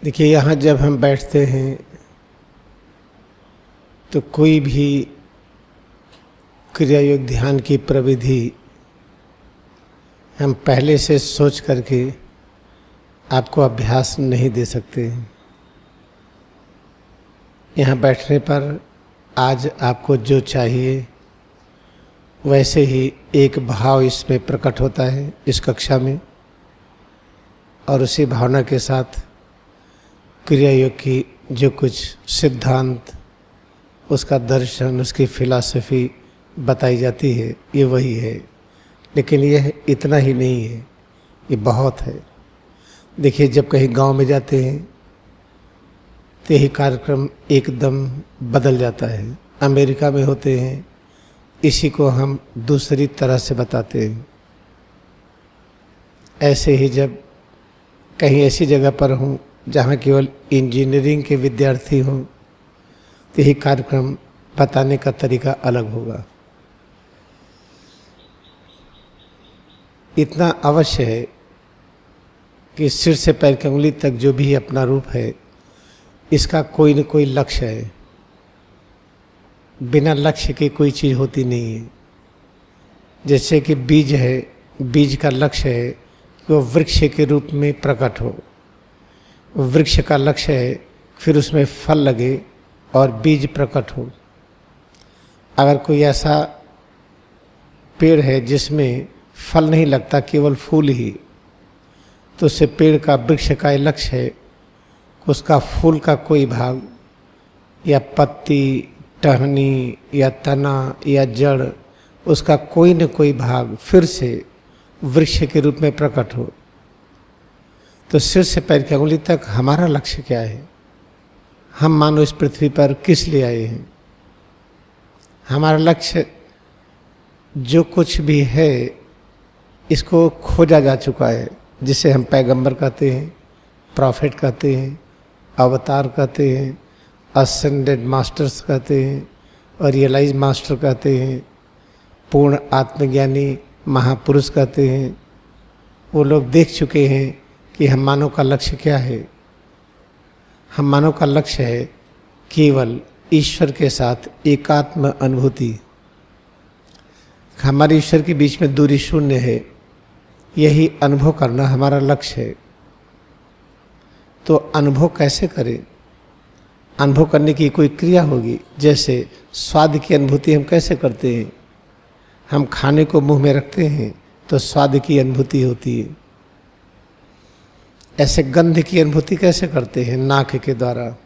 देखिए, यहाँ जब हम बैठते हैं तो कोई भी क्रिया योग ध्यान की प्रविधि हम पहले से सोच करके आपको अभ्यास नहीं दे सकते हैं। यहाँ बैठने पर आज आपको जो चाहिए वैसे ही एक भाव इसमें प्रकट होता है इस कक्षा में, और उसी भावना के साथ क्रिया योग की जो कुछ सिद्धांत, उसका दर्शन, उसकी फिलॉसफी बताई जाती है, ये वही है। लेकिन यह इतना ही नहीं है, ये बहुत है। देखिए, जब कहीं गांव में जाते हैं तो यही कार्यक्रम एकदम बदल जाता है। अमेरिका में होते हैं, इसी को हम दूसरी तरह से बताते हैं। ऐसे ही जब कहीं ऐसी जगह पर हूँ जहाँ केवल इंजीनियरिंग के विद्यार्थी हों तो यही कार्यक्रम बताने का तरीका अलग होगा। इतना अवश्य है कि सिर से पैर की उंगली तक जो भी अपना रूप है, इसका कोई न कोई लक्ष्य है। बिना लक्ष्य के कोई चीज़ होती नहीं है। जैसे कि बीज है, बीज का लक्ष्य है कि वो वृक्ष के रूप में प्रकट हो। वृक्ष का लक्ष्य है फिर उसमें फल लगे और बीज प्रकट हो। अगर कोई ऐसा पेड़ है जिसमें फल नहीं लगता, केवल फूल ही, तो उससे पेड़ का, वृक्ष का लक्ष्य है कि उसका फूल का कोई भाग या पत्ती, टहनी या तना या जड़, उसका कोई न कोई भाग फिर से वृक्ष के रूप में प्रकट हो। तो सिर से पैर की उंगली तक हमारा लक्ष्य क्या है? हम मानो इस पृथ्वी पर किस लिए आए हैं? हमारा लक्ष्य जो कुछ भी है, इसको खोजा जा चुका है, जिसे हम पैगंबर कहते हैं, प्रॉफिट कहते हैं, अवतार कहते हैं, असेंडेड मास्टर्स कहते हैं और रियलाइज मास्टर कहते हैं, पूर्ण आत्मज्ञानी महापुरुष कहते हैं। वो लोग देख चुके हैं कि हम मानव का लक्ष्य क्या है। हम मानव का लक्ष्य है केवल ईश्वर के साथ एकात्म अनुभूति। हमारे ईश्वर के बीच में दूरी शून्य है, यही अनुभव करना हमारा लक्ष्य है। तो अनुभव कैसे करें? अनुभव करने की कोई क्रिया होगी। जैसे स्वाद की अनुभूति हम कैसे करते हैं? हम खाने को मुंह में रखते हैं तो स्वाद की अनुभूति होती है। ऐसे गंध की अनुभूति कैसे करते हैं? नाक के द्वारा।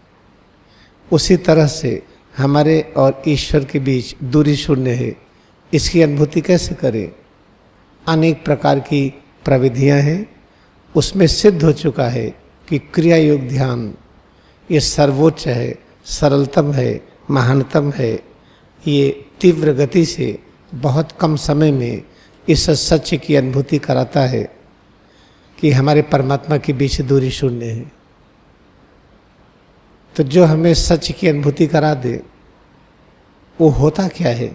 उसी तरह से हमारे और ईश्वर के बीच दूरी शून्य है, इसकी अनुभूति कैसे करें? अनेक प्रकार की प्रविधियां हैं। उसमें सिद्ध हो चुका है कि क्रिया योग ध्यान ये सर्वोच्च है, सरलतम है, महानतम है। ये तीव्र गति से बहुत कम समय में इस सत्य की अनुभूति कराता है कि हमारे परमात्मा के बीच दूरी शून्य है। तो जो हमें सच की अनुभूति करा दे, वो होता क्या है?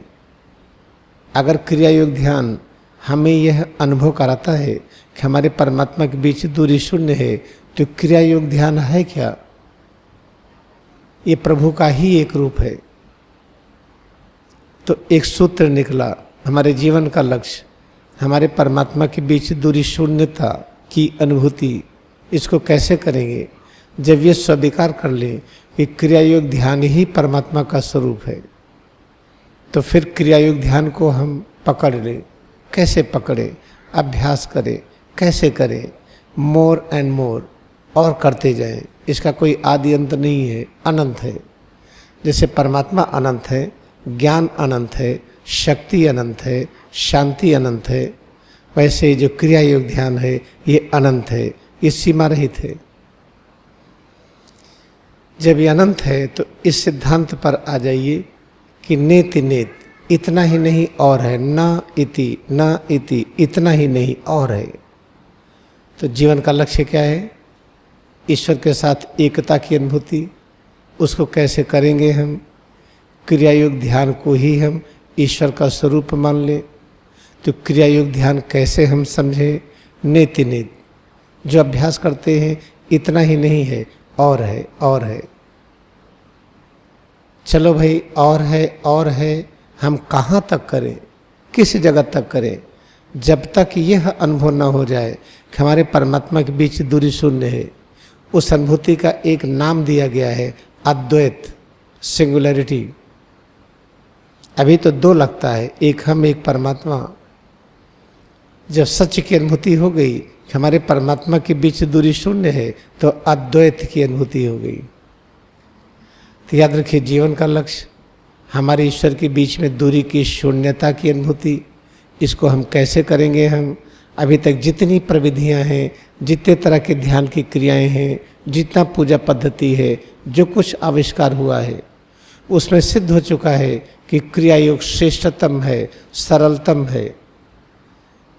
अगर क्रिया योग ध्यान हमें यह अनुभव कराता है कि हमारे परमात्मा के बीच दूरी शून्य है, तो क्रिया योग ध्यान है क्या? ये प्रभु का ही एक रूप है। तो एक सूत्र निकला, हमारे जीवन का लक्ष्य हमारे परमात्मा के बीच दूरी शून्यता की अनुभूति। इसको कैसे करेंगे? जब ये स्वीकार कर लें कि क्रिया योग ध्यान ही परमात्मा का स्वरूप है, तो फिर क्रिया योग ध्यान को हम पकड़ लें। कैसे पकड़े? अभ्यास करें। कैसे करें? मोर एंड मोर, और करते जाएं। इसका कोई आदि अंत नहीं है, अनंत है। जैसे परमात्मा अनंत है, ज्ञान अनंत है, शक्ति अनंत है, शांति अनंत है, वैसे जो क्रिया योग ध्यान है ये अनंत है, ये सीमा रहित है। जब ये अनंत है तो इस सिद्धांत पर आ जाइए कि नेति नेत, इतना ही नहीं और है, न इति न इति, इतना ही नहीं और है। तो जीवन का लक्ष्य क्या है? ईश्वर के साथ एकता की अनुभूति। उसको कैसे करेंगे हम? क्रिया योग ध्यान को ही हम ईश्वर का स्वरूप मान लें। तो क्रिया योग ध्यान कैसे हम समझें? नेति नेत, जो अभ्यास करते हैं इतना ही नहीं है और है, और है। चलो भाई, और है, हम कहाँ तक करें, किस जगह तक करें? जब तक यह अनुभव न हो जाए कि हमारे परमात्मा के बीच दूरी शून्य है। उस अनुभूति का एक नाम दिया गया है अद्वैत, सिंगुलरिटी। अभी तो दो लगता है, एक हम एक परमात्मा। जब सच की अनुभूति हो गई कि हमारे परमात्मा के बीच दूरी शून्य है, तो अद्वैत की अनुभूति हो गई। तो याद रखिए, जीवन का लक्ष्य हमारे ईश्वर के बीच में दूरी की शून्यता की अनुभूति। इसको हम कैसे करेंगे? हम अभी तक जितनी प्रविधियां हैं, जितने तरह के ध्यान की क्रियाएं हैं, जितना पूजा पद्धति है, जो कुछ आविष्कार हुआ है, उसमें सिद्ध हो चुका है कि क्रिया योग श्रेष्ठतम है, सरलतम है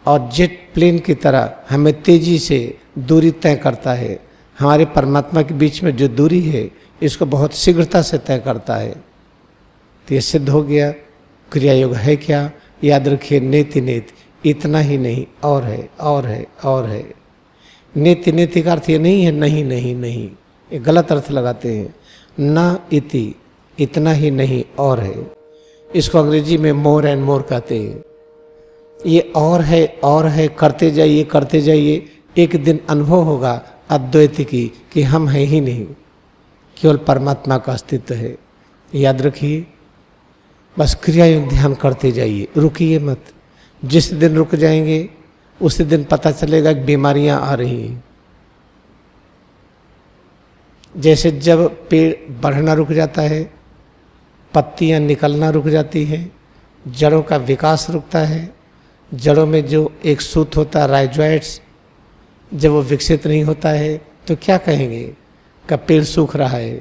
और जेट प्लेन की तरह हमें तेजी से दूरी तय करता है। हमारे परमात्मा के बीच में जो दूरी है, इसको बहुत शीघ्रता से तय करता है। तो ये सिद्ध हो गया। क्रिया योग है क्या? याद रखिए, नेति नेति, इतना ही नहीं, और है, और है, और है। नेति नेति का अर्थ ये नहीं है नहीं नहीं नहीं, ये गलत अर्थ लगाते हैं। ना इति, इतना ही नहीं, और है। इसको अंग्रेजी में मोर एंड मोर कहते हैं। ये और है, करते जाइए, करते जाइए। एक दिन अनुभव होगा अद्वैत की कि हम हैं ही नहीं, केवल परमात्मा का अस्तित्व है। याद रखिए, बस क्रिया योग ध्यान करते जाइए, रुकिए मत। जिस दिन रुक जाएंगे उसी दिन पता चलेगा कि बीमारियां आ रही हैं। जैसे जब पेड़ बढ़ना रुक जाता है, पत्तियां निकलना रुक जाती हैं, जड़ों का विकास रुकता है। जड़ों में जो एक सूत होता है राइजोइड्स, जब वो विकसित नहीं होता है तो क्या कहेंगे? कि पेड़ सूख रहा है।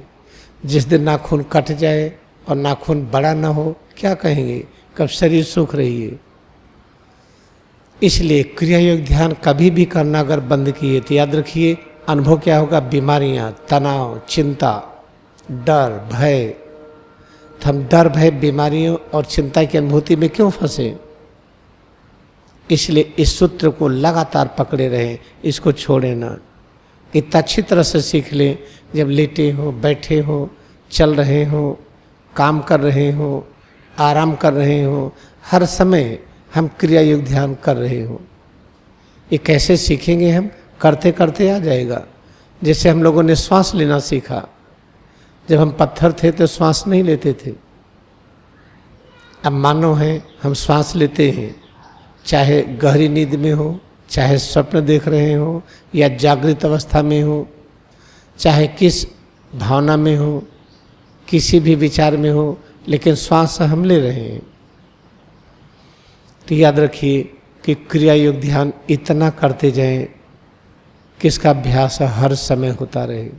जिस दिन नाखून कट जाए और नाखून बड़ा ना हो, क्या कहेंगे? कब शरीर सूख रही है। इसलिए क्रिया योग ध्यान कभी भी करना अगर बंद किए तो याद रखिए, अनुभव क्या होगा? बीमारियां, तनाव, चिंता, डर, भय। तो हम डर, भय, बीमारियों और चिंता की अनुभूति में क्यों फंसे? इसलिए इस सूत्र को लगातार पकड़े रहें, इसको छोड़े ना। इतना अच्छी तरह से सीख लें, जब लेटे हो, बैठे हो, चल रहे हो, काम कर रहे हो, आराम कर रहे हो, हर समय हम क्रिया योग ध्यान कर रहे हो। ये कैसे सीखेंगे? हम करते करते आ जाएगा। जैसे हम लोगों ने श्वास लेना सीखा। जब हम पत्थर थे तो श्वास नहीं लेते थे। अब मानव हैं, हम श्वास लेते हैं, चाहे गहरी नींद में हो, चाहे स्वप्न देख रहे हो, या जागृत अवस्था में हो, चाहे किस भावना में हो, किसी भी विचार में हो, लेकिन श्वास हम ले रहे हैं। तो याद रखिए कि क्रिया योग ध्यान इतना करते जाएं कि इसका अभ्यास हर समय होता रहे।